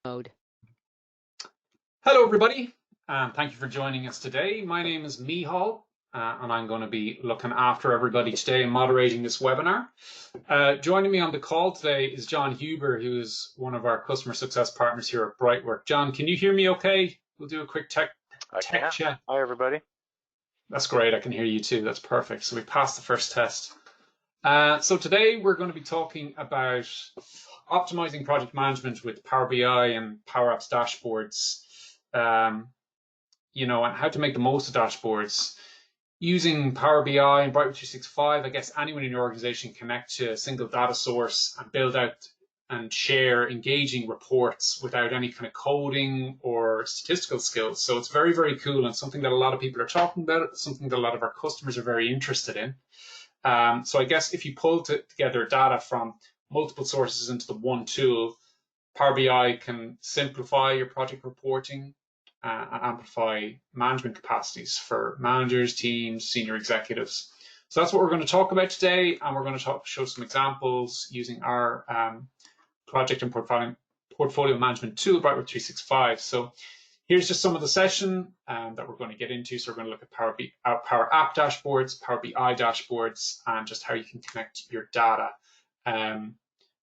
mode. Hello everybody, and thank you for joining us today. My name is Mihal, and I'm going to be looking after everybody today and moderating this webinar. Joining me on the call today is John Huber, who is one of our customer success partners here at BrightWork. John, can you hear me okay? We'll do a quick tech check. Hi everybody. That's great, I can hear you too, that's perfect. So we passed the first test. So today we're going to be talking about optimizing project management with Power BI and Power Apps dashboards, and how to make the most of dashboards. Using Power BI and BrightWork 365, I guess anyone in your organization can connect to a single data source and build out and share engaging reports without any kind of coding or statistical skills. So it's very, very cool and something that a lot of people are talking about, something that a lot of our customers are very interested in. So I guess if you pull together data from multiple sources into the one tool, Power BI can simplify your project reporting and amplify management capacities for managers, teams, senior executives. So that's what we're going to talk about today, and we're going to show some examples using our project and portfolio management tool, BrightWork 365. So here's just some of the session that we're going to get into. So we're going to look at Power App dashboards, Power BI dashboards, and just how you can connect your data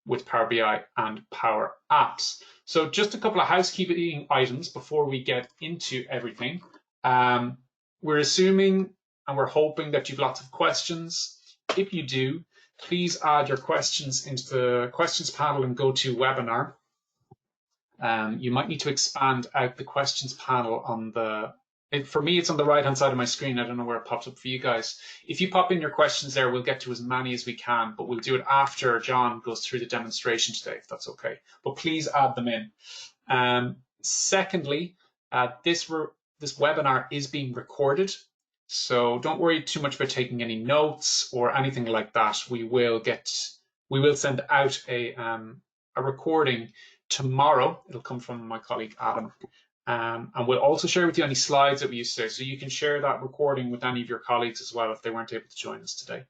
with Power BI and Power Apps. So just a couple of housekeeping items before we get into everything. We're assuming and we're hoping that you've lots of questions. If you do, please add your questions into the questions panel and go to webinar. You might need to expand out the questions panel on for me, it's on the right-hand side of my screen. I don't know where it pops up for you guys. If you pop in your questions there, we'll get to as many as we can, but we'll do it after John goes through the demonstration today, if that's okay. But please add them in. Secondly, this webinar is being recorded, so don't worry too much about taking any notes or anything like that. We will send out a recording tomorrow. It'll come from my colleague Adam. And we'll also share with you any slides that we use today, so you can share that recording with any of your colleagues as well if they weren't able to join us today.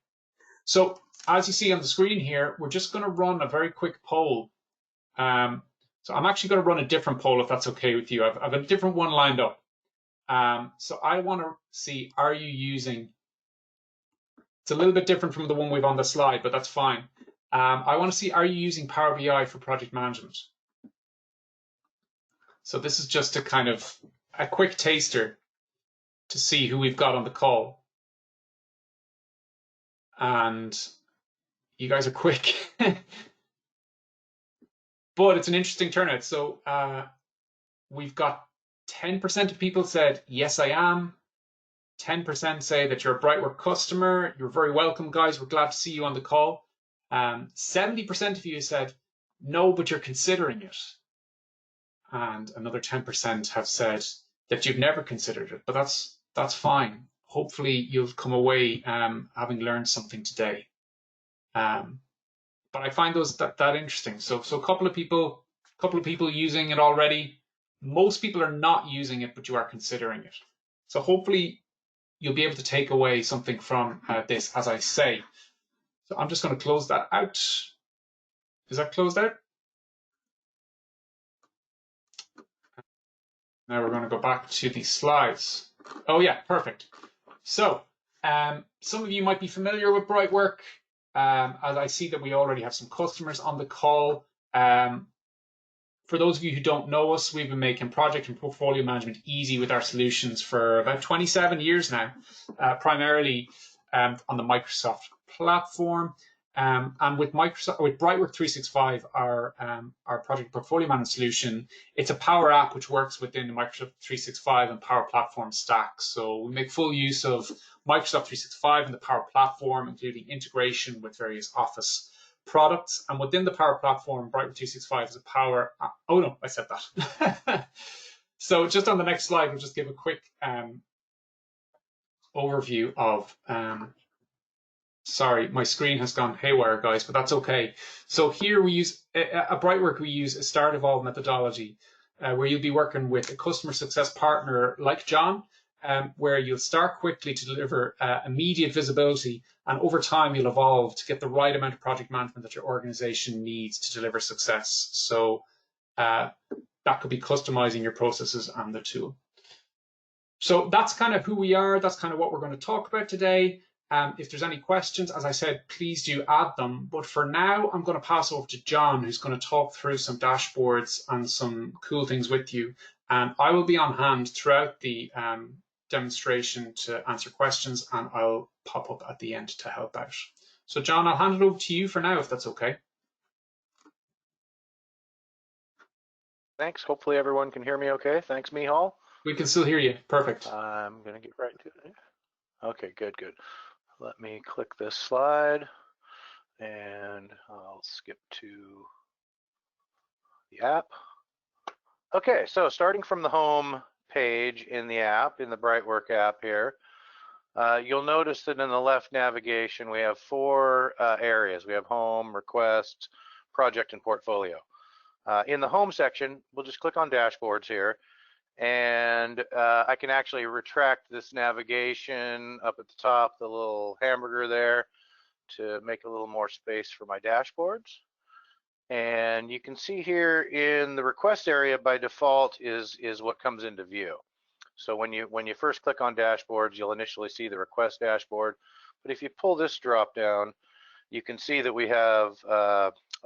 So as you see on the screen here, we're just going to run a very quick poll. So I'm actually going to run a different poll if that's okay with you. I've got a different one lined up. So I want to see, are you using, it's a little bit different from the one we've on the slide, but that's fine. I want to see, are you using Power BI for project management? So this is just a quick taster to see who we've got on the call. And you guys are quick. But it's an interesting turnout. So we've got 10% of people said, yes, I am. 10% say that you're a BrightWork customer. You're very welcome, guys. We're glad to see you on the call. 70% of you said, no, but you're considering it. And another 10% have said that you've never considered it, but that's fine. Hopefully you'll come away having learned something today. But I find those that interesting. So a couple of people using it already. Most people are not using it, but you are considering it. So hopefully you'll be able to take away something from this, as I say. So I'm just going to close that out. Is that closed out? Now we're going to go back to the slides. Oh yeah, perfect. So some of you might be familiar with BrightWork. As I see that we already have some customers on the call. For those of you who don't know us, we've been making project and portfolio management easy with our solutions for about 27 years now, primarily on the Microsoft platform. And with BrightWork 365, our project portfolio management solution, it's a Power App which works within the Microsoft 365 and Power Platform stack. So we make full use of Microsoft 365 and the Power Platform, including integration with various Office products. And within the Power Platform, BrightWork 365 is a Power App. Oh no, I said that. So just on the next slide, we'll just give a quick overview of sorry, my screen has gone haywire, guys, but that's okay. So here we use, at BrightWork, we use a start evolve methodology where you'll be working with a customer success partner like John, where you'll start quickly to deliver immediate visibility, and over time you'll evolve to get the right amount of project management that your organization needs to deliver success. So that could be customizing your processes and the tool. So that's kind of who we are. That's kind of what we're going to talk about today. If there's any questions, as I said, please do add them. But for now, I'm going to pass over to John, who's going to talk through some dashboards and some cool things with you. I will be on hand throughout the demonstration to answer questions, and I'll pop up at the end to help out. So John, I'll hand it over to you for now, if that's okay. Thanks. Hopefully everyone can hear me okay. Thanks, Mihal. We can still hear you. Perfect. I'm going to get right to it. Okay, good. Let me click this slide, and I'll skip to the app. Okay, so starting from the home page in the app, in the BrightWork app here, you'll notice that in the left navigation we have four areas. We have home, requests, project, and portfolio. In the home section, we'll just click on dashboards here, and I can actually retract this navigation up at the top, the little hamburger there, to make a little more space for my dashboards. And you can see here in the request area, by default is what comes into view. So when you first click on dashboards, you'll initially see the request dashboard. But if you pull this drop down, you can see that we have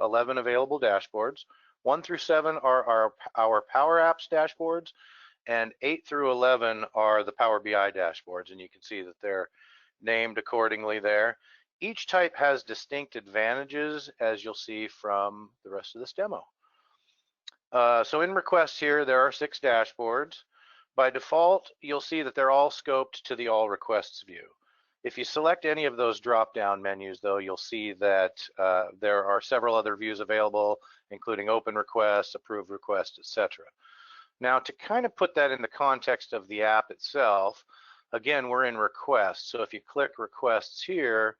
11 available dashboards. 1 through 7 are our Power Apps dashboards, and 8 through 11 are the Power BI dashboards, and you can see that they're named accordingly there. Each type has distinct advantages, as you'll see from the rest of this demo. So in requests here, there are 6 dashboards. By default, you'll see that they're all scoped to the All Requests view. If you select any of those drop-down menus, though, you'll see that there are several other views available, including Open Requests, Approved Requests, etc. Now, to kind of put that in the context of the app itself, again, we're in Requests. So if you click Requests here,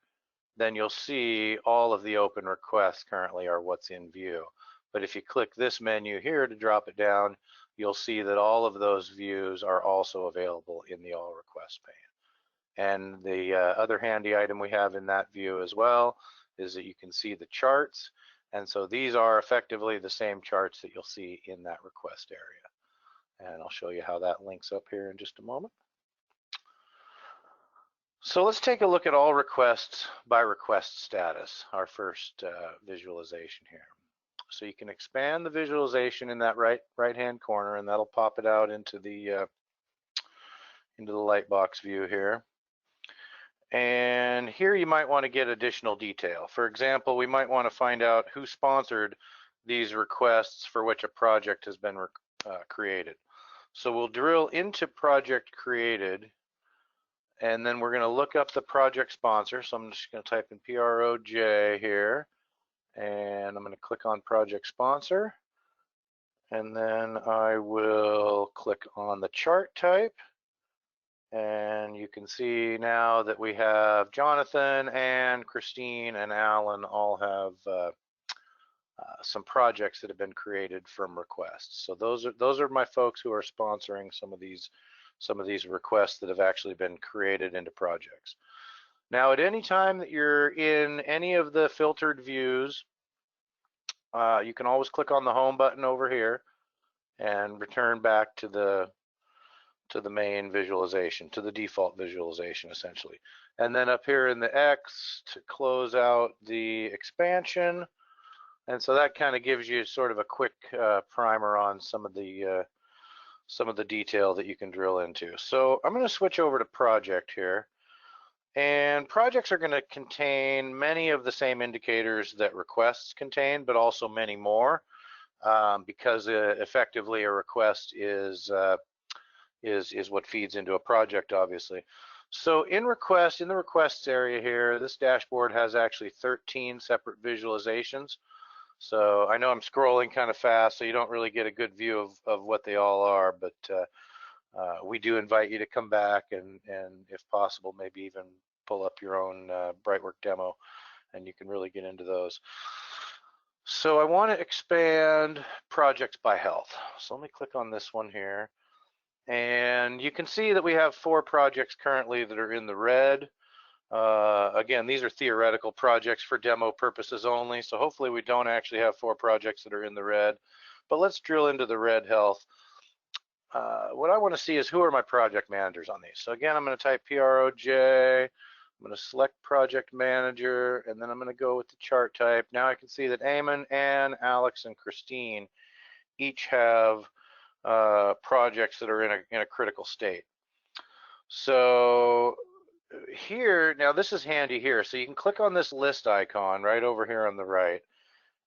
then you'll see all of the open requests currently are what's in view. But if you click this menu here to drop it down, you'll see that all of those views are also available in the All Requests pane. And the other handy item we have in that view as well is that you can see the charts. And so these are effectively the same charts that you'll see in that request area. And I'll show you how that links up here in just a moment. So let's take a look at all requests by request status, our first visualization here. So you can expand the visualization in that right-hand corner, and that'll pop it out into the Lightbox view here. And here you might want to get additional detail. For example, we might want to find out who sponsored these requests for which a project has been created. So we'll drill into project created, and then we're going to look up the project sponsor. So I'm just going to type in PROJ here, and I'm going to click on project sponsor, and then I will click on the chart type, and you can see now that we have Jonathan and Christine and Alan all have some projects that have been created from requests. So those are my folks who are sponsoring some of these requests that have actually been created into projects. Now, at any time that you're in any of the filtered views, you can always click on the home button over here and return back to the main visualization, to the default visualization essentially. And then up here in the X to close out the expansion. And so that kind of gives you sort of a quick primer on some of the detail that you can drill into. So I'm going to switch over to project here. And projects are going to contain many of the same indicators that requests contain, but also many more, because effectively a request is what feeds into a project, obviously. So in the requests area here, this dashboard has actually 13 separate visualizations. So I know I'm scrolling kind of fast, so you don't really get a good view of what they all are, but we do invite you to come back and if possible, maybe even pull up your own BrightWork demo, and you can really get into those. So I want to expand projects by health. So let me click on this one here. And you can see that we have 4 projects currently that are in the red. Again, these are theoretical projects for demo purposes only, so hopefully we don't actually have 4 projects that are in the red. but let's drill into the red health. What I want to see is who are my project managers on these. So again, I'm going to type PROJ. I'm going to select project manager, and then I'm going to go with the chart type. Now I can see that Eamon, Ann, Alex, and Christine each have projects that are in a critical state. So here, now this is handy here. So you can click on this list icon right over here on the right,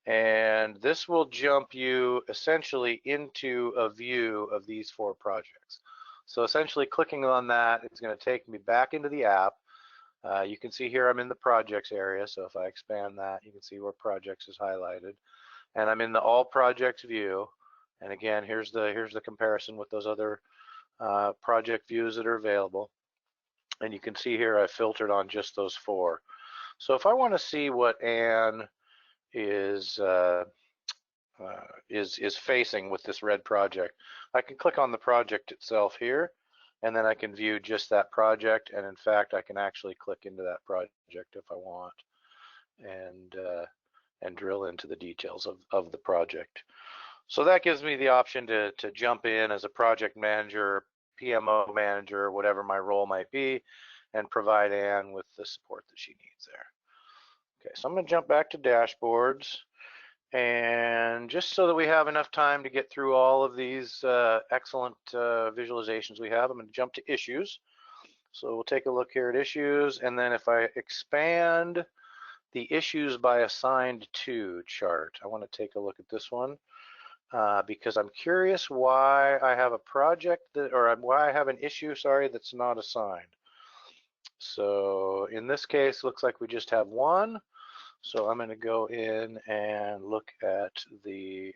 and this will jump you essentially into a view of these 4 projects. So essentially clicking on that is going to take me back into the app. You can see here I'm in the projects area, so if I expand that, you can see where projects is highlighted, and I'm in the all projects view. And again, here's the comparison with those other project views that are available, and you can see here I filtered on just those 4. So if I want to see what Ann is facing with this red project, I can click on the project itself here, and then I can view just that project. And in fact, I can actually click into that project if I want, and drill into the details of the project. So that gives me the option to jump in as a project manager, PMO manager, whatever my role might be, and provide Ann with the support that she needs there. Okay, so I'm going to jump back to dashboards, and just so that we have enough time to get through all of these excellent visualizations we have, I'm going to jump to issues. So we'll take a look here at issues, and then if I expand the issues by assigned to chart, I want to take a look at this one because I'm curious why I have a project that, or why I have an issue, sorry, that's not assigned. So in this case, looks like we just have one. So I'm going to go in and look at the,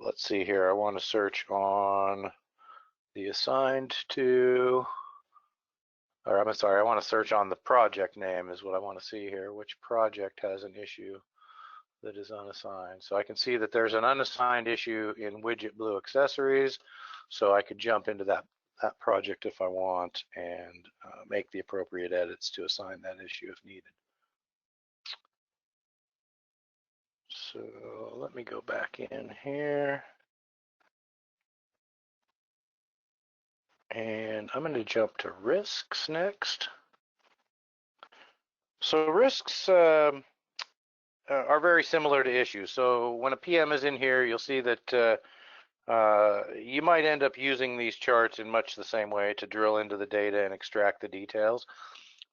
let's see here, I want to search on the assigned to, or I'm sorry, I want to search on the project name is what I want to see here, which project has an issue that is unassigned. So I can see that there's an unassigned issue in widget blue accessories, so I could jump into that project if I want and make the appropriate edits to assign that issue if needed. So let me go back in here, and I'm going to jump to risks next. So risks are very similar to issues. So when a PM is in here, you'll see that you might end up using these charts in much the same way to drill into the data and extract the details.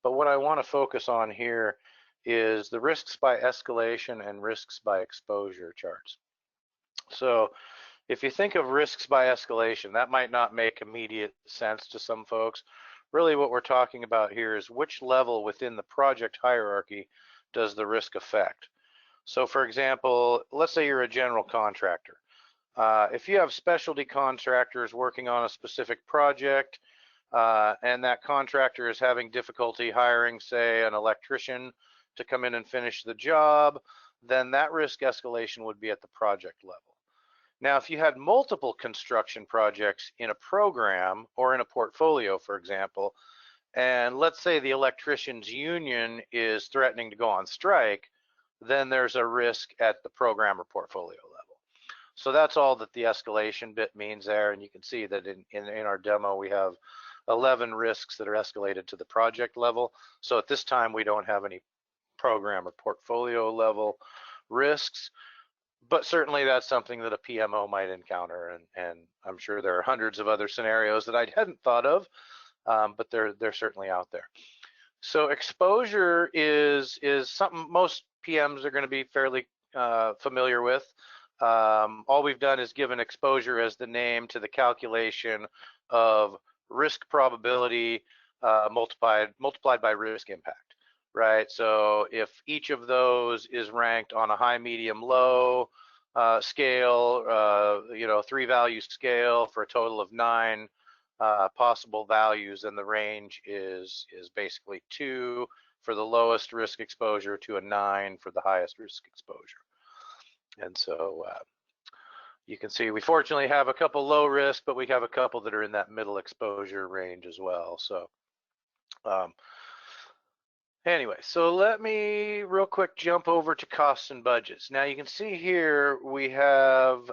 But what I want to focus on here is the risks by escalation and risks by exposure charts. So if you think of risks by escalation, that might not make immediate sense to some folks. Really what we're talking about here is which level within the project hierarchy does the risk affect. So for example, let's say you're a general contractor. If you have specialty contractors working on a specific project, and that contractor is having difficulty hiring, say, an electrician to come in and finish the job, then that risk escalation would be at the project level. Now, if you had multiple construction projects in a program or in a portfolio, for example, and let's say the electricians union is threatening to go on strike, then there's a risk at the program or portfolio level. So that's all that the escalation bit means there, and you can see that in our demo we have 11 risks that are escalated to the project level. So at this time we don't have any program or portfolio level risks, but certainly that's something that a PMO might encounter, and I'm sure there are hundreds of other scenarios that I hadn't thought of, but they're certainly out there. So exposure is something most PMs are going to be fairly familiar with. All we've done is given exposure as the name to the calculation of risk probability multiplied by risk impact, right? So if each of those is ranked on a high, medium, low scale, 3-value scale for a total of 9 possible values, and the range is basically 2 for the lowest risk exposure to a 9 for the highest risk exposure. And so you can see we fortunately have a couple low risk, but we have a couple that are in that middle exposure range as well. So Anyway, so let me real quick jump over to costs and budgets. Now you can see here we have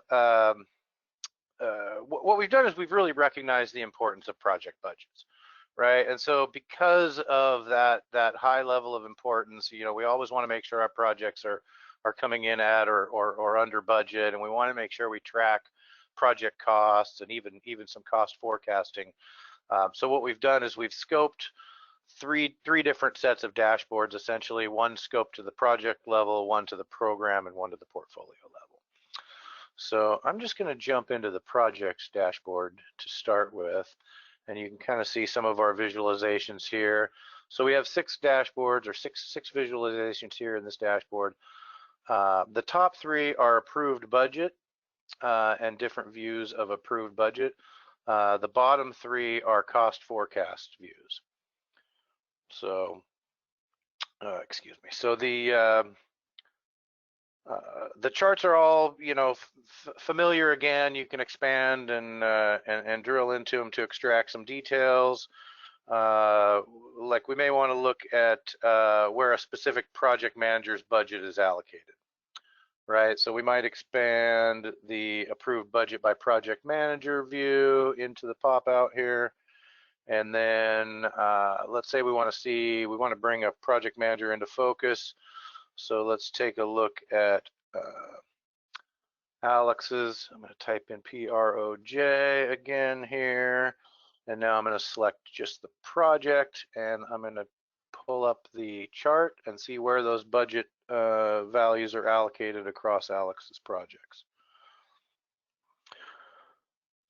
what we've done is we've really recognized the importance of project budgets, right? And so because of that high level of importance, we always want to make sure our projects are coming in at or under budget, and we want to make sure we track project costs and even some cost forecasting. So what we've done is we've scoped three different sets of dashboards, essentially one scoped to the project level, one to the program, and one to the portfolio level. So I'm just going to jump into the projects dashboard to start with, and you can kind of see some of our visualizations here. So we have 6 dashboards or six visualizations here in this dashboard. The top 3 are approved budget and different views of approved budget. The bottom 3 are cost forecast views. So, excuse me. So the charts are all, familiar again. You can expand and drill into them to extract some details. Like we may want to look at where a specific project manager's budget is allocated, right? So we might expand the approved budget by project manager view into the pop out here. And then let's say we want to bring a project manager into focus. So let's take a look at Alex's. I'm going to type in PROJ again here. And now I'm going to select just the project, and I'm going to pull up the chart and see where those budget values are allocated across Alex's projects.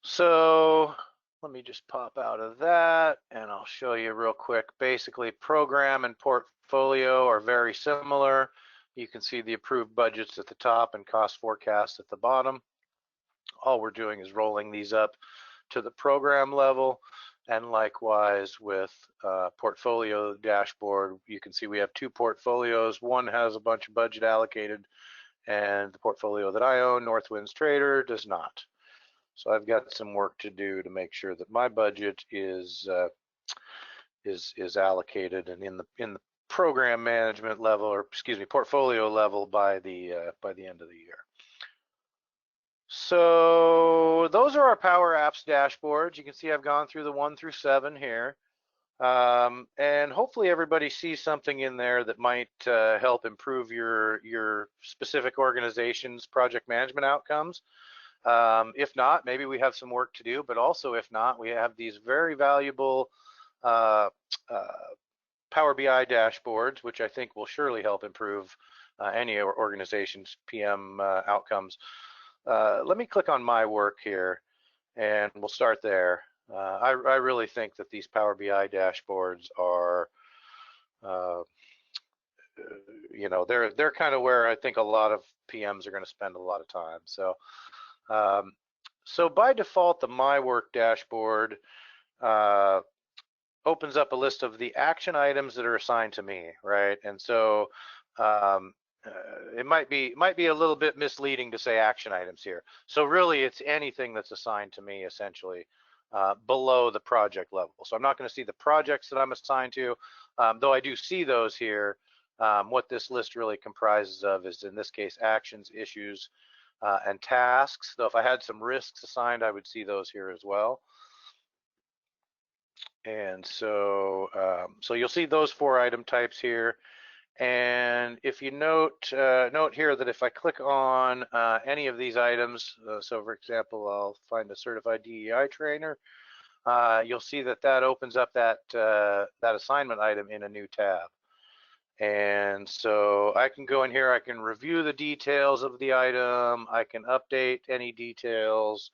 So let me just pop out of that, and I'll show you real quick. Basically, program and portfolio are very similar. You can see the approved budgets at the top and cost forecast at the bottom. All we're doing is rolling these up to the program level, and likewise with portfolio dashboard, you can see we have 2 portfolios. One has a bunch of budget allocated, and the portfolio that I own, Northwinds Trader, does not. So I've got some work to do to make sure that my budget is allocated and in the program management level, or excuse me, portfolio level by the end of the year. So those are our Power Apps dashboards. You can see I've gone through the 1 through 7 here. And hopefully everybody sees something in there that might help improve your specific organization's project management outcomes. If not, maybe we have some work to do, but also if not, we have these very valuable Power BI dashboards, which I think will surely help improve any organization's PM outcomes. Let me click on my work here, and we'll start there. I really think that these Power BI dashboards are, they're kind of where I think a lot of PMs are going to spend a lot of time. So by default, the My Work dashboard opens up a list of the action items that are assigned to me, right? And so it might be a little bit misleading to say action items here. So really, it's anything that's assigned to me, essentially, below the project level. So I'm not going to see the projects that I'm assigned to, though I do see those here. What this list really comprises of is, in this case, actions, issues, and tasks. Though if I had some risks assigned, I would see those here as well. And so you'll see those 4 item types here. And if you note here that if I click on any of these items, so for example, I'll find a certified DEI trainer, you'll see that opens up that assignment item in a new tab. And so I can go in here, I can review the details of the item, I can update any details,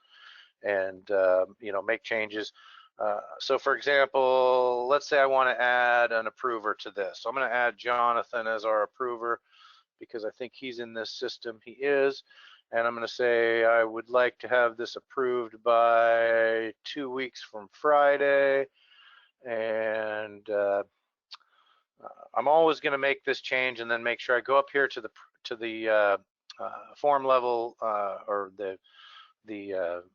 and make changes. So for example, let's say I want to add an approver to this. So I'm going to add Jonathan as our approver because I think he's in this system. He is. And I'm going to say I would like to have this approved by 2 weeks from Friday. And I'm always going to make this change and then make sure I go up here to the form level or the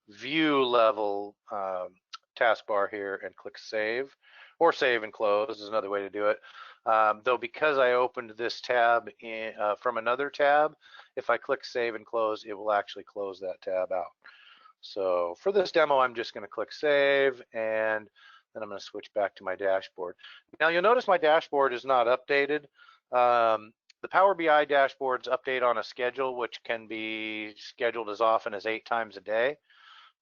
view level taskbar here and click save, or save and close is another way to do it. Though because I opened this tab from another tab, if I click save and close, it will actually close that tab out. So for this demo, I'm just going to click save, and then I'm going to switch back to my dashboard. Now you'll notice my dashboard is not updated. The Power BI dashboards update on a schedule, which can be scheduled as often as 8 times a day.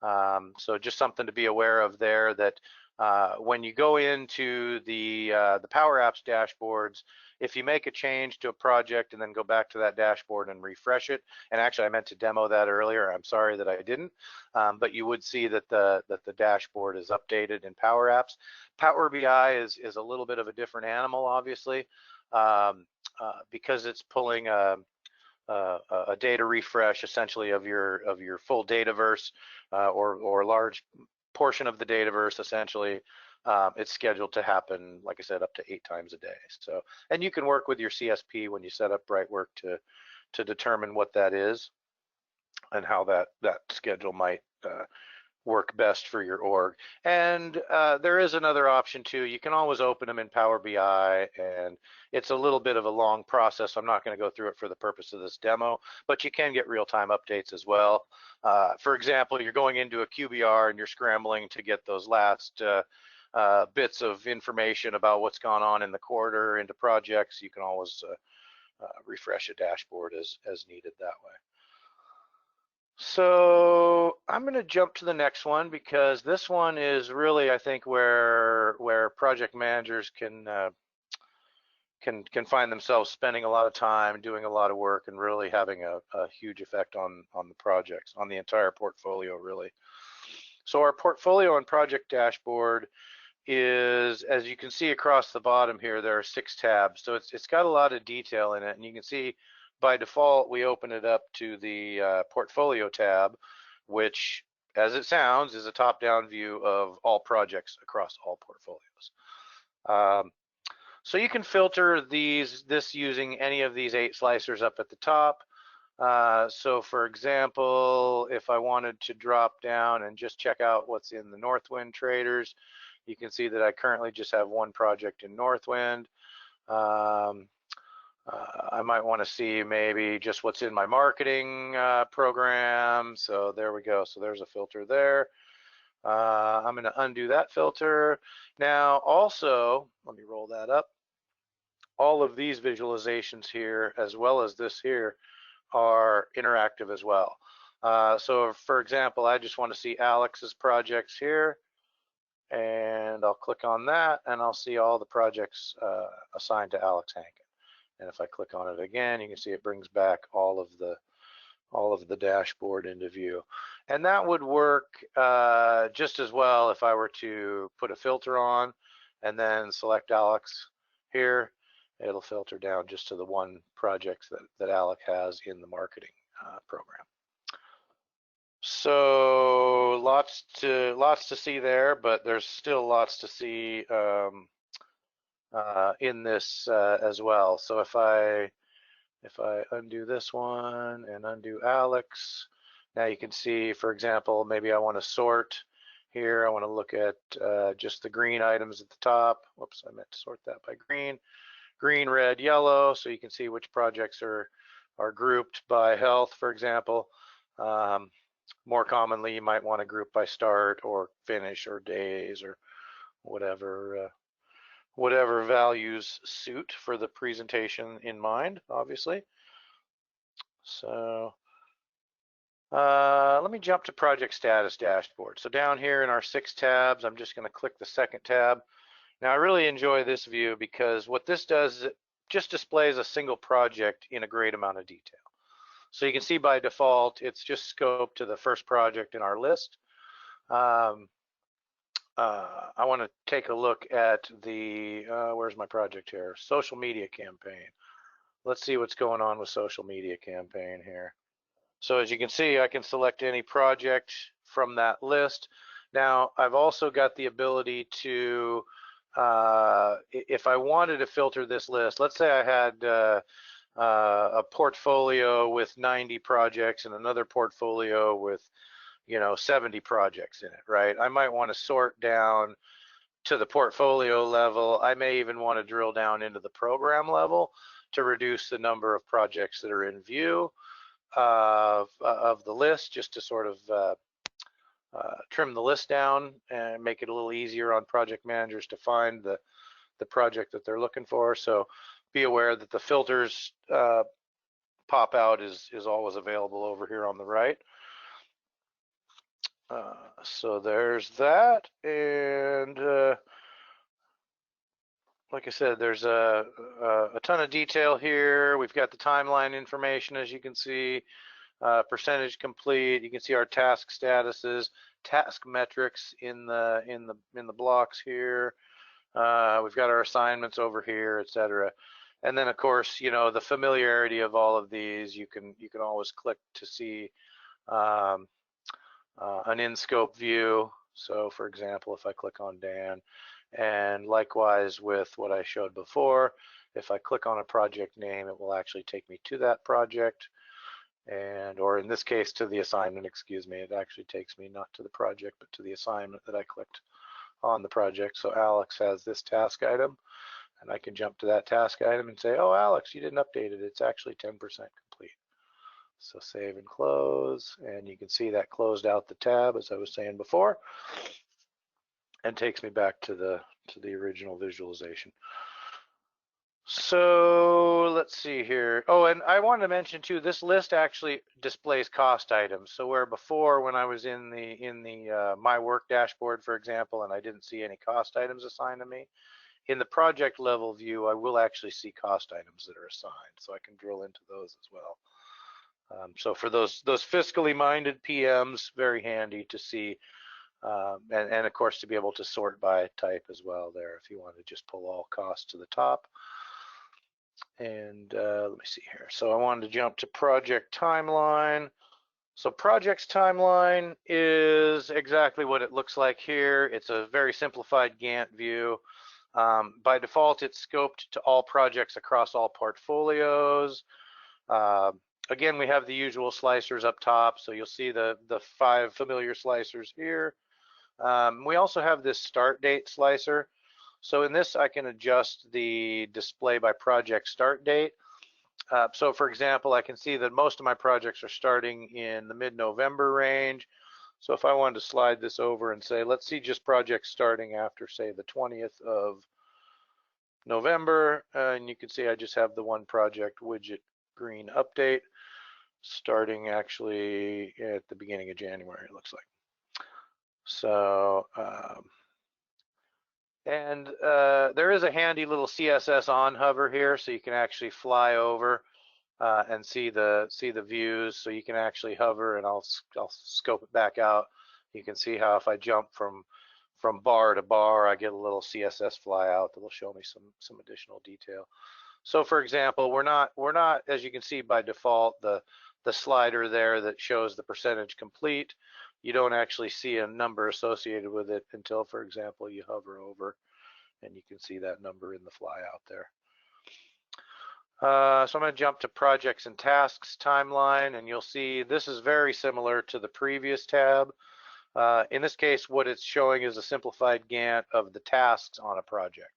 So just something to be aware of there, that when you go into the Power Apps dashboards, if you make a change to a project and then go back to that dashboard and refresh it, and actually I meant to demo that earlier, I'm sorry that I didn't, but you would see that the dashboard is updated in Power Apps. Power BI is a little bit of a different animal, obviously, because it's pulling a data refresh essentially of your full dataverse, or a large portion of the dataverse essentially. It's scheduled to happen, like I said, up to 8 times a day. So, and you can work with your CSP when you set up BrightWork to determine what that is and how that schedule might work best for your org. And there is another option too. You can always open them in Power BI, and it's a little bit of a long process. I'm not going to go through it for the purpose of this demo, but you can get real-time updates as well. For example, you're going into a QBR and you're scrambling to get those last bits of information about what's gone on in the quarter into projects. You can always refresh a dashboard as needed that way. So I'm going to jump to the next one, because this one is really, I think, where project managers can find themselves spending a lot of time doing a lot of work and really having a huge effect on the projects, on the entire portfolio, really. So our portfolio and project dashboard is, as you can see across the bottom here, there are 6 tabs. So it's got a lot of detail in it, and you can see by default we open it up to the portfolio tab, which, as it sounds, is a top-down view of all projects across all portfolios. So you can filter this using any of these 8 slicers up at the top. So for example, if I wanted to drop down and just check out what's in the Northwind traders, you can see that I currently just have 1 project in Northwind. I might want to see maybe just what's in my marketing program. So there we go. So there's a filter there. I'm going to undo that filter. Now also, let me roll that up. All of these visualizations here, as well as this here, are interactive as well. So for example, I just want to see Alex's projects here, and I'll click on that, and I'll see all the projects assigned to Alex Hankin. And if I click on it again, you can see it brings back all of the dashboard into view. And that would work just as well if I were to put a filter on and then select Alex here. It'll filter down just to the 1 project that Alex has in the marketing program. So lots to see there, but there's still lots to see in this as well. So if I undo this one and undo Alex, now you can see, for example, maybe I want to sort here. I want to look at just the green items at the top. Whoops, I meant to sort that by green, red, yellow, so you can see which projects are grouped by health, for example. More commonly, you might want to group by start or finish or days or whatever values suit for the presentation in mind, obviously. So let me jump to project status dashboard. So down here in our 6 tabs, I'm just going to click the 2nd tab. Now I really enjoy this view, because what this does is it just displays a single project in a great amount of detail. So you can see by default, it's just scoped to the first project in our list. I want to take a look at the, where's my project here? Social media campaign. Let's see what's going on with social media campaign here. So as you can see, I can select any project from that list. Now, I've also got the ability to, if I wanted to filter this list, let's say I had a portfolio with 90 projects and another portfolio with 70 projects in it, right? I might want to sort down to the portfolio level. I may even want to drill down into the program level to reduce the number of projects that are in view of the list, just to sort of trim the list down and make it a little easier on project managers to find the project that they're looking for. So be aware that the filters pop out is always available over here on the right. So there's that, and like I said, there's a ton of detail here. We've got the timeline information, as you can see, percentage complete. You can see our task statuses, task metrics in the blocks here. We've got our assignments over here, etc. And then, of course, you know, the familiarity of all of these. You can always click to see an in-scope view. So, for example, if I click on Dan, and likewise with what I showed before, if I click on a project name, it will actually take me to that project, and or in this case to the assignment, excuse me. It actually takes me not to the project, but to the assignment that I clicked on the project. So Alex has this task item, and I can jump to that task item and say, oh, Alex, you didn't update it. It's actually 10% complete. So save and close, and you can see that closed out the tab, as I was saying before, and takes me back to the original visualization. So let's see here. Oh, and I wanted to mention too, this list actually displays cost items. So where before, when I was in the my work dashboard, for example, and I didn't see any cost items assigned to me, in the project level view, I will actually see cost items that are assigned, so I can drill into those as well. So for those fiscally minded PMs, very handy to see, and of course to be able to sort by type as well there if you want to just pull all costs to the top. And let me see here. So I wanted to jump to project timeline. So project's timeline is exactly what it looks like here. It's a very simplified Gantt view. By default, it's scoped to all projects across all portfolios. Again, we have the usual slicers up top, so you'll see the 5 familiar slicers here. We also have this start date slicer. So in this, I can adjust the display by project start date. So for example, I can see that most of my projects are starting in the mid-November range. So if I wanted to slide this over and say, let's see just projects starting after, say, the 20th of November, and you can see I just have the one project widget green update starting actually at the beginning of January, it looks like. So, there is a handy little CSS on hover here, so you can actually fly over and see the views. So you can actually hover, and I'll scope it back out. You can see how if I jump from bar to bar, I get a little CSS fly out that'll show me some additional detail. So for example, we're not, as you can see by default, the slider there that shows the percentage complete. You don't actually see a number associated with it until, for example, you hover over, and you can see that number in the flyout there. So I'm going to jump to projects and tasks timeline, and you'll see this is very similar to the previous tab. In this case, what it's showing is a simplified Gantt of the tasks on a project.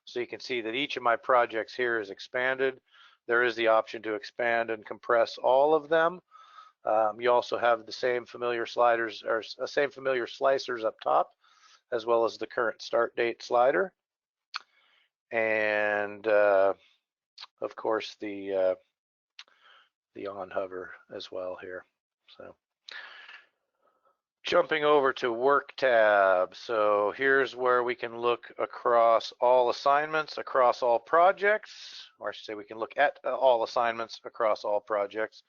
So you can see that each of my projects here is expanded. There is the option to expand and compress all of them. You also have the same familiar sliders, or same familiar slicers up top, as well as the current start date slider. And of course the on hover as well here. So jumping over to work tab. So here's where we can look across all assignments, across all projects, or I should say we can look at all assignments across all projects.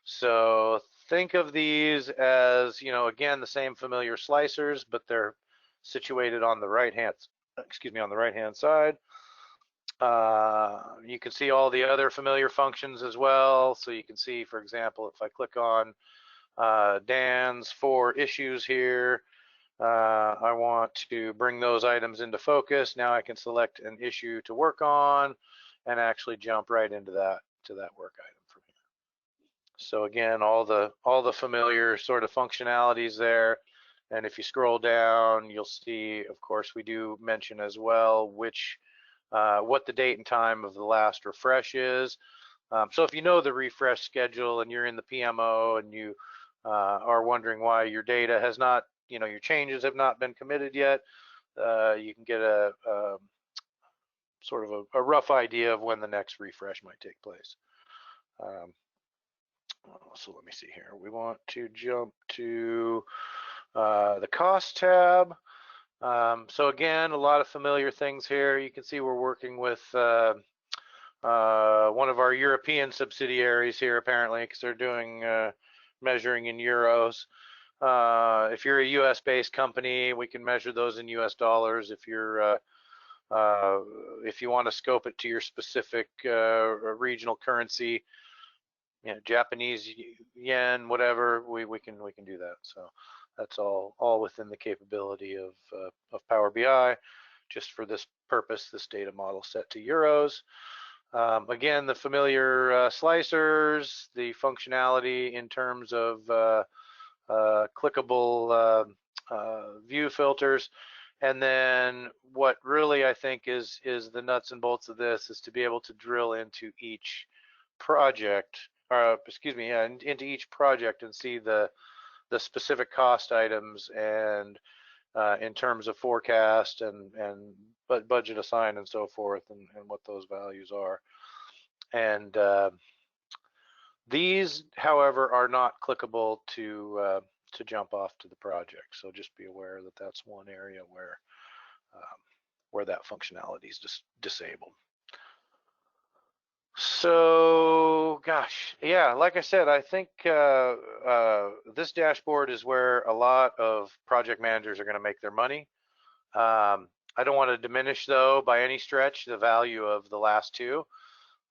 So think of these as, you know, again, the same familiar slicers, but they're situated on the right hand, on the right hand side. You can see all the other familiar functions as well. So you can see, for example, if I click on Dan's 4 issues here, I want to bring those items into focus. Now I can select an issue to work on and actually jump right into that work item from here. So again, all the familiar sort of functionalities there. And if you scroll down, you'll see, of course, we do mention as well what the date and time of the last refresh is. So if you know the refresh schedule and you're in the PMO and you are wondering why your data has not, your changes have not been committed yet, you can get a sort of a rough idea of when the next refresh might take place. So let me see here. We want to jump to the cost tab. So again, a lot of familiar things here. You can see we're working with one of our European subsidiaries here, apparently, because they're doing measuring in euros. If you're a US-based company, we can measure those in US dollars. If you want to scope it to your specific regional currency, Japanese yen, whatever, we can do that. So that's all within the capability of Power BI. Just for this purpose, this data model set to euros. Again, the familiar slicers, the functionality in terms of clickable view filters, and then what really I think is the nuts and bolts of this is to be able to drill into each project, into each project and see the specific cost items and in terms of forecast and budget assigned and so forth, and what those values are. And these, however, are not clickable to jump off to the project. So just be aware that that's one area where that functionality is just disabled. So, gosh, yeah, like I said, I think this dashboard is where a lot of project managers are going to make their money. I don't want to diminish, though, by any stretch, the value of the last two.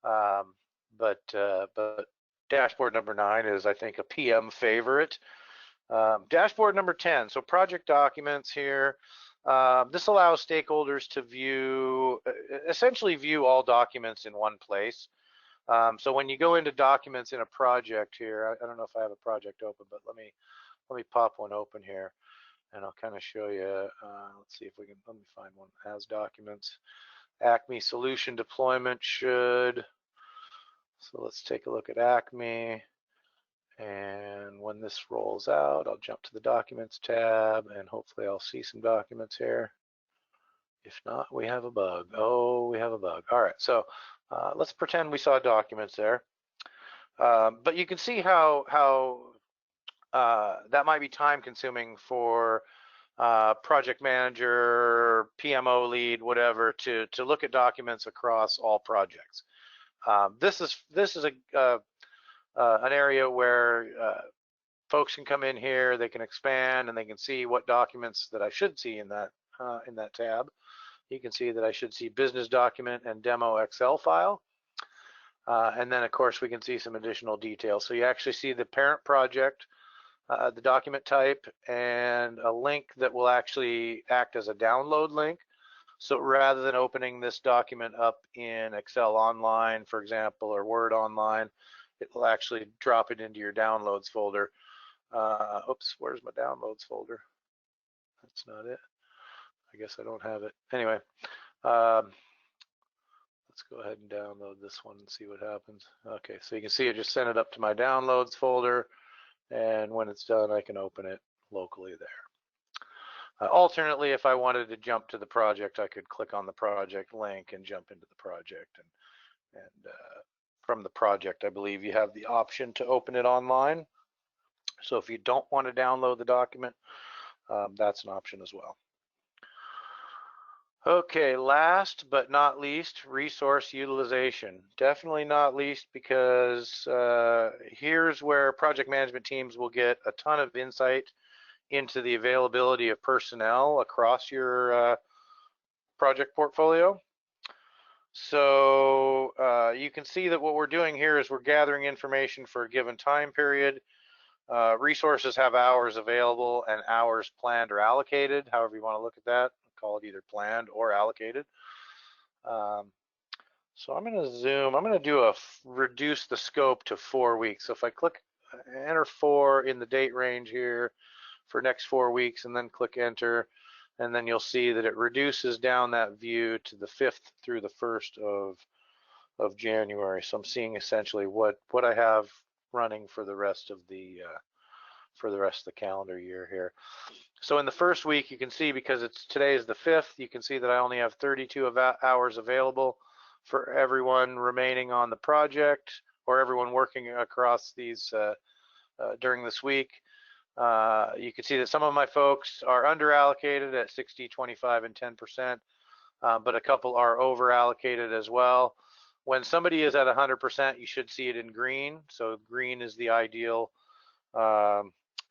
But dashboard number 9 is, I think, a PM favorite. Dashboard number 10, so project documents here. This allows stakeholders to essentially view all documents in one place. So when you go into documents in a project here, I don't know if I have a project open, but let me pop one open here, and I'll kind of show you. Let's see if we can. Let me find one that has documents. Acme solution deployment should. So let's take a look at Acme. And when this rolls out, I'll jump to the Documents tab, and hopefully I'll see some documents here. If not, we have a bug. Oh, we have a bug. All right, so let's pretend we saw documents there. But you can see how that might be time consuming for project manager, PMO lead, whatever, to look at documents across all projects. This is an area where folks can come in here, they can expand, and they can see what documents that I should see in that tab. You can see that I should see business document and demo Excel file. And then, of course, we can see some additional details. So you actually see the parent project, the document type, and a link that will actually act as a download link. So rather than opening this document up in Excel Online, for example, or Word Online, it will actually drop it into your downloads folder. Oops, where's my downloads folder? That's not it. I guess I don't have it. Anyway, let's go ahead and download this one and see what happens. Okay, so you can see it just sent it up to my downloads folder, and when it's done, I can open it locally there. Alternately, if I wanted to jump to the project, I could click on the project link and jump into the project. And from the project, I believe you have the option to open it online. So if you don't want to download the document, that's an option as well. Okay, last but not least, resource utilization. Definitely not least, because here's where project management teams will get a ton of insight into the availability of personnel across your project portfolio. So you can see that what we're doing here is we're gathering information for a given time period. Resources have hours available and hours planned or allocated, however you want to look at that. Call it either planned or allocated. So I'm going to zoom. I'm going to reduce the scope to 4 weeks. So if I click enter 4 in the date range here, for next 4 weeks, and then click enter, and then you'll see that it reduces down that view to the 5th through the 1st of January. So I'm seeing essentially what I have running for the rest of the calendar year here. So in the first week, you can see, because today is the 5th, you can see that I only have 32 hours available for everyone remaining on the project, or everyone working across these during this week. You can see that some of my folks are under allocated at 60, 25, and 10%, but a couple are over allocated as well. When somebody is at 100%, you should see it in green. So green is the ideal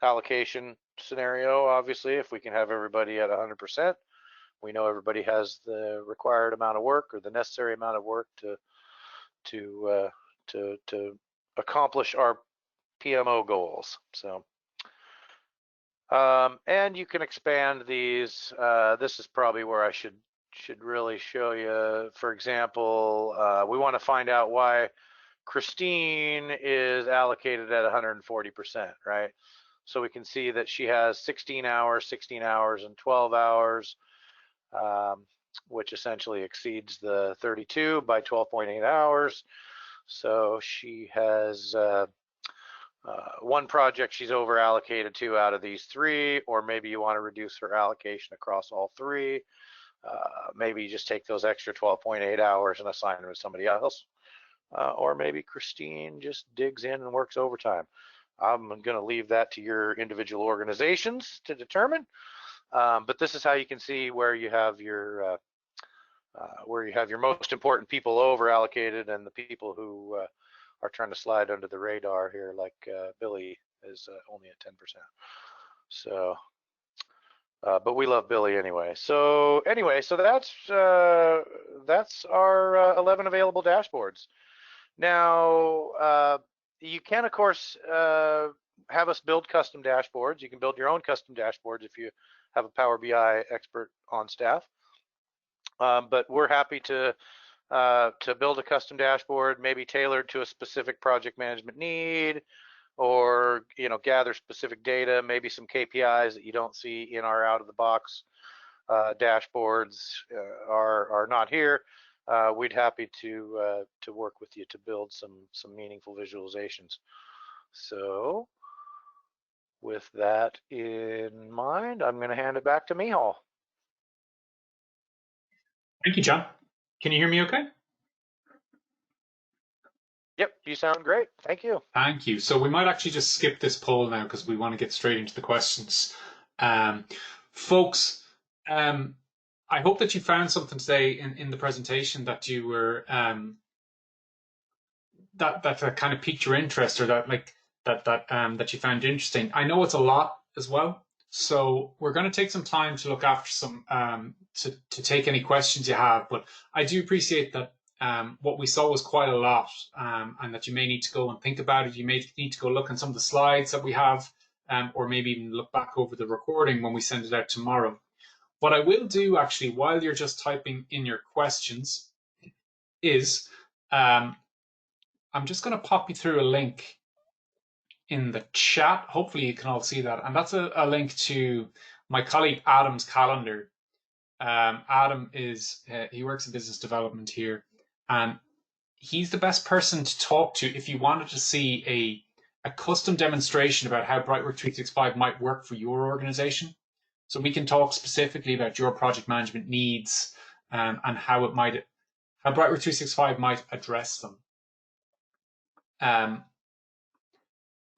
allocation scenario. Obviously, if we can have everybody at 100%, we know everybody has the required amount of work, or the necessary amount of work to accomplish our PMO goals. So, and you can expand these. This is probably where I should really show you. For example, we want to find out why Christine is allocated at 140%, right? So we can see that she has 16 hours, and 12 hours, which essentially exceeds the 32 by 12.8 hours. So she has one project she's over allocated to out of these 3, or maybe you want to reduce her allocation across all 3. Maybe you just take those extra 12.8 hours and assign them to somebody else. Or maybe Christine just digs in and works overtime. I'm going to leave that to your individual organizations to determine. But this is how you can see where you have your most important people over allocated, and the people who are trying to slide under the radar here, like Billy is only at 10%. So, but we love Billy anyway. So that's our 11 available dashboards. Now, you can, of course, have us build custom dashboards. You can build your own custom dashboards if you have a Power BI expert on staff. But we're happy to build a custom dashboard, maybe tailored to a specific project management need, or gather specific data, maybe some KPIs that you don't see in our out-of-the-box dashboards are not here. We'd happy to work with you to build some meaningful visualizations. So with that in mind, I'm going to hand it back to Mihal. Thank you, John. Can you hear me okay? Yep, you sound great. Thank you. Thank you. So we might actually just skip this poll now, because we want to get straight into the questions. Folks, I hope that you found something today in the presentation that you were that kind of piqued your interest, or that you found interesting. I know it's a lot as well, so we're going to take some time to look after some to take any questions you have. But I do appreciate that what we saw was quite a lot, and that you may need to go and think about it. You may need to go look at some of the slides that we have, or maybe even look back over the recording when we send it out tomorrow. What I will do, actually, while you're just typing in your questions, is I'm just going to pop you through a link in the chat. Hopefully you can all see that. And that's a link to my colleague Adam's calendar. Adam he works in business development here, and he's the best person to talk to if you wanted to see a custom demonstration about how BrightWork 365 might work for your organization. So we can talk specifically about your project management needs, and how BrightWork 365 might address them.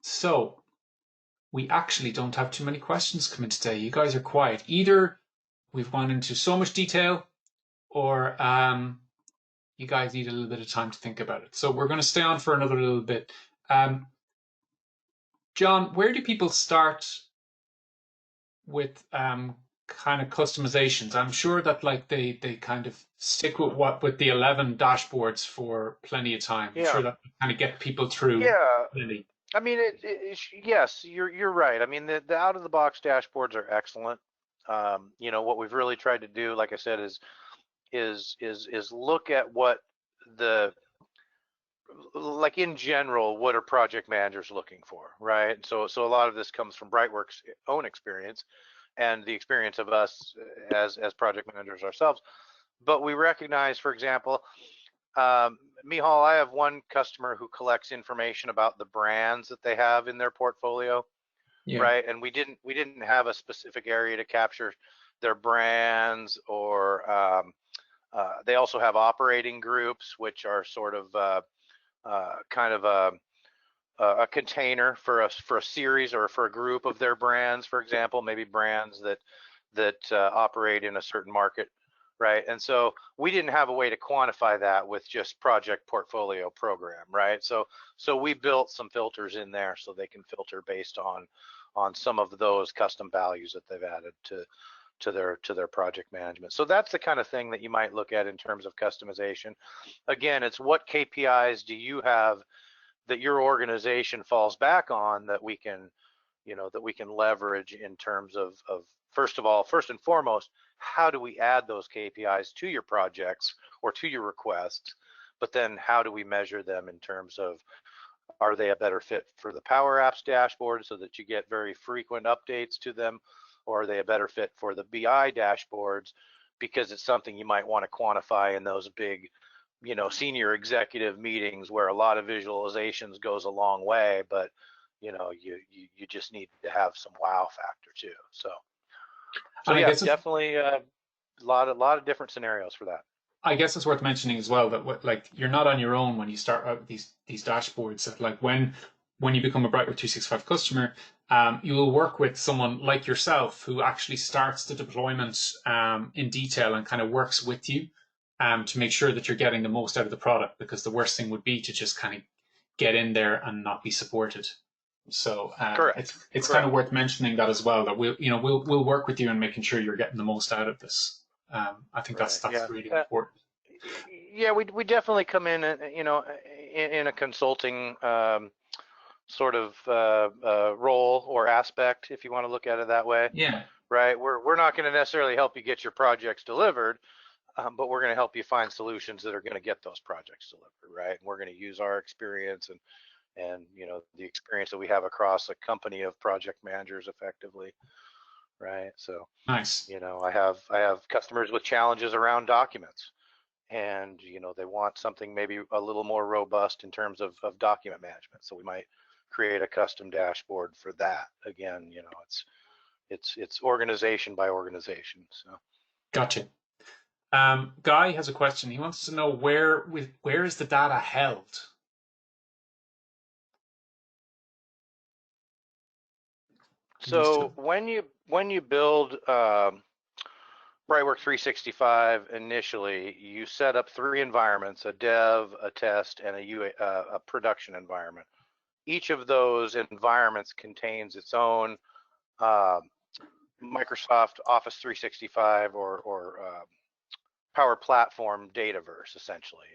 So we actually don't have too many questions coming today. You guys are quiet. Either we've gone into so much detail, or you guys need a little bit of time to think about it. So we're going to stay on for another little bit. John, where do people start with kind of customizations? I'm sure that they kind of stick with the 11 dashboards for plenty of time. I'm sure that kind of get people through. Yeah. Plenty. I mean, yes, you're right. I mean, the out-of-the-box dashboards are excellent. What we've really tried to do, like I said, is look at what the like in general, what are project managers looking for, right? So a lot of this comes from BrightWork's own experience and the experience of us as project managers ourselves. But we recognize, for example, Mihal, I have one customer who collects information about the brands that they have in their portfolio, Yeah. right? And we didn't have a specific area to capture their brands, or they also have operating groups, which are sort of kind of a container for a series or for a group of their brands, for example, maybe brands that operate in a certain market, right? And so we didn't have a way to quantify that with just project portfolio program, right? So we built some filters in there so they can filter based on some of those custom values that they've added to their project management. So that's the kind of thing that you might look at in terms of customization. Again, it's what KPIs do you have that your organization falls back on that we can, that we can leverage in terms of first of all, first and foremost, how do we add those KPIs to your projects or to your requests? But then how do we measure them in terms of, are they a better fit for the Power Apps dashboard so that you get very frequent updates to them? Or are they a better fit for the BI dashboards because it's something you might want to quantify in those big, senior executive meetings where a lot of visualizations goes a long way, but you just need to have some wow factor too. So And I yeah, guess definitely a lot of different scenarios for that. I guess it's worth mentioning as well that like you're not on your own when you start out with these dashboards. That like when you become a BrightWork 365 customer, you will work with someone like yourself who actually starts the deployment in detail and kind of works with you to make sure that you're getting the most out of the product. Because the worst thing would be to just kind of get in there and not be supported. So Correct. it's kind of worth mentioning that as well. That we'll work with you in making sure you're getting the most out of this. I think Right. that's Yeah. really important. Yeah, we definitely come in, in a consulting sort of role or aspect, if you want to look at it that way, Yeah, right? We're not going to necessarily help you get your projects delivered, but we're going to help you find solutions that are going to get those projects delivered, right? And we're going to use our experience and the experience that we have across a company of project managers effectively, right? So nice. I have customers with challenges around documents, and they want something maybe a little more robust in terms of document management. So we might create a custom dashboard for that. Again, it's organization by organization. So Gotcha. Guy has a question. He wants to know where is the data held? so when you build BrightWork 365 initially, you set up 3 environments: a dev, a test, and a production environment. Each of those environments contains its own Microsoft Office 365 or Power Platform Dataverse. Essentially,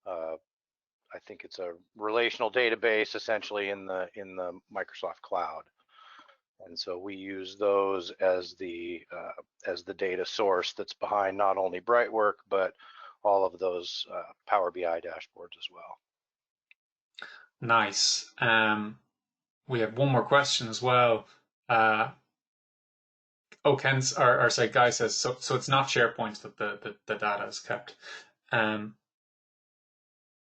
I think it's a relational database essentially in the Microsoft cloud. And so we use those as the data source that's behind not only BrightWork but all of those Power BI dashboards as well. Nice. We have one more question as well. Ken's or sorry, Guy says so it's not SharePoint that the data is kept.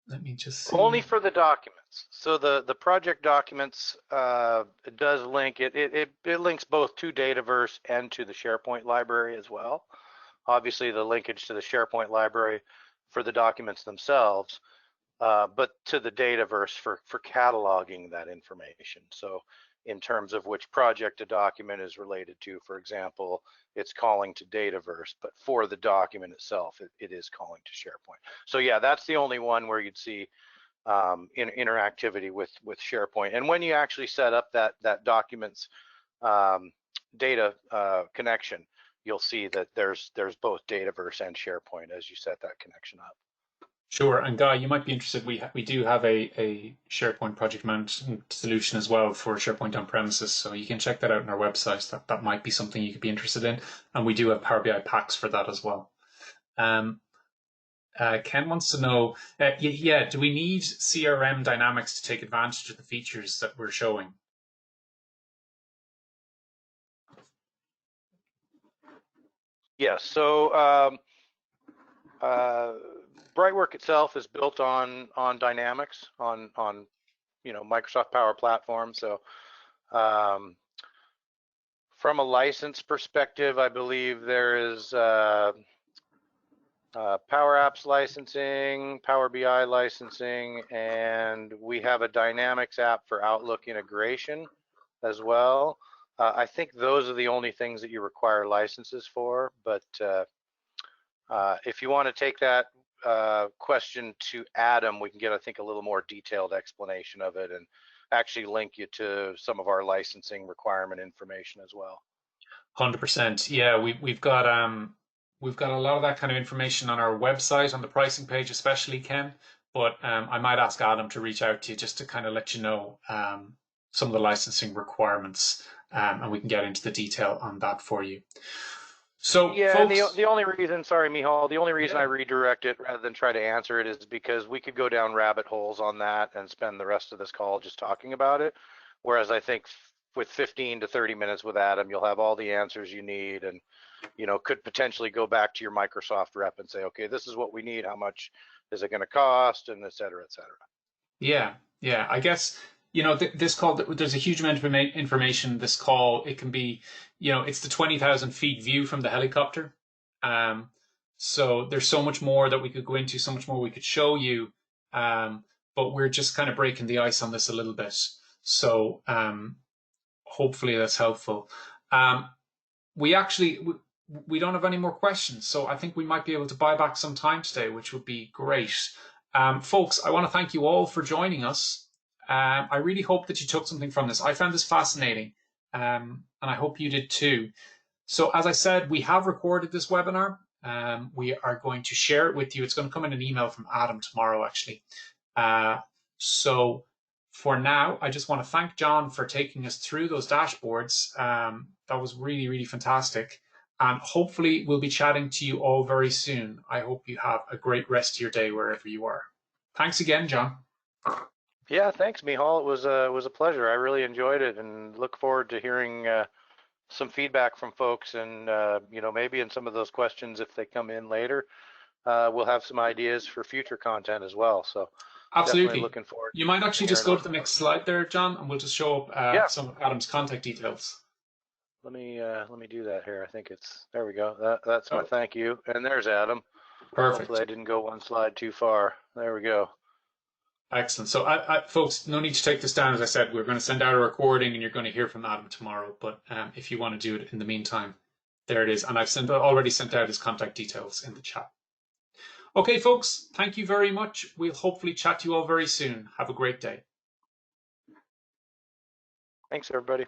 Let me just see. Only for the documents. So the project documents it does link it links both to Dataverse and to the SharePoint library as well. Obviously the linkage to the SharePoint library for the documents themselves, but to the Dataverse for cataloging that information. So in terms of which project a document is related to, for example, it's calling to Dataverse, but for the document itself, it is calling to SharePoint. So yeah, that's the only one where you'd see interactivity with SharePoint. And when you actually set up that documents data connection, you'll see that there's both Dataverse and SharePoint as you set that connection up. Sure, and Guy, you might be interested. We do have a SharePoint project management solution as well for SharePoint on premises, so you can check that out on our website. That might be something you could be interested in, and we do have Power BI packs for that as well. Ken wants to know, yeah, do we need CRM Dynamics to take advantage of the features that we're showing? Yes. So BrightWork itself is built on Dynamics on Microsoft Power Platform. So from a license perspective, I believe there is Power Apps licensing, Power BI licensing, and we have a Dynamics app for Outlook integration as well. I think those are the only things that you require licenses for, but if you want to take that question to Adam, we can get, I think, a little more detailed explanation of it and actually link you to some of our licensing requirement information as well. 100%. Yeah, we've got a lot of that kind of information on our website, on the pricing page, especially, Ken. But I might ask Adam to reach out to you just to kind of let you know some of the licensing requirements, and we can get into the detail on that for you. So, yeah, folks, and the only reason, sorry, Mihal, the only reason yeah. I redirect it rather than try to answer it is because we could go down rabbit holes on that and spend the rest of this call just talking about it. Whereas I think with 15 to 30 minutes with Adam, you'll have all the answers you need, and could potentially go back to your Microsoft rep and say, okay, this is what we need. How much is it going to cost, and et cetera, et cetera. Yeah. I guess this call. There's a huge amount of information. This call, it can be, it's the 20,000 feet view from the helicopter. So there's so much more that we could go into, so much more we could show you. But we're just kind of breaking the ice on this a little bit. So hopefully that's helpful. We don't have any more questions, so I think we might be able to buy back some time today, which would be great. Folks, I want to thank you all for joining us. I really hope that you took something from this. I found this fascinating, and I hope you did too. So as I said, we have recorded this webinar. We are going to share it with you. It's going to come in an email from Adam tomorrow, actually. So for now, I just want to thank John for taking us through those dashboards. That was really, really fantastic. And hopefully we'll be chatting to you all very soon. I hope you have a great rest of your day wherever you are. Thanks again, John. Yeah, thanks, Mihal. It was a pleasure. I really enjoyed it, and look forward to hearing some feedback from folks. And maybe in some of those questions, if they come in later, we'll have some ideas for future content as well. So absolutely, definitely looking forward. You might actually just go to the next slide there, John, and we'll just show up some of Adam's contact details. Let me do that here. I think there we go. That's my thank you. And there's Adam. Perfect. Hopefully I didn't go one slide too far. There we go. Excellent. So folks, no need to take this down. As I said, we're going to send out a recording and you're going to hear from Adam tomorrow. But if you want to do it in the meantime, there it is. And I've already sent out his contact details in the chat. Okay, folks, thank you very much. We'll hopefully chat to you all very soon. Have a great day. Thanks, everybody.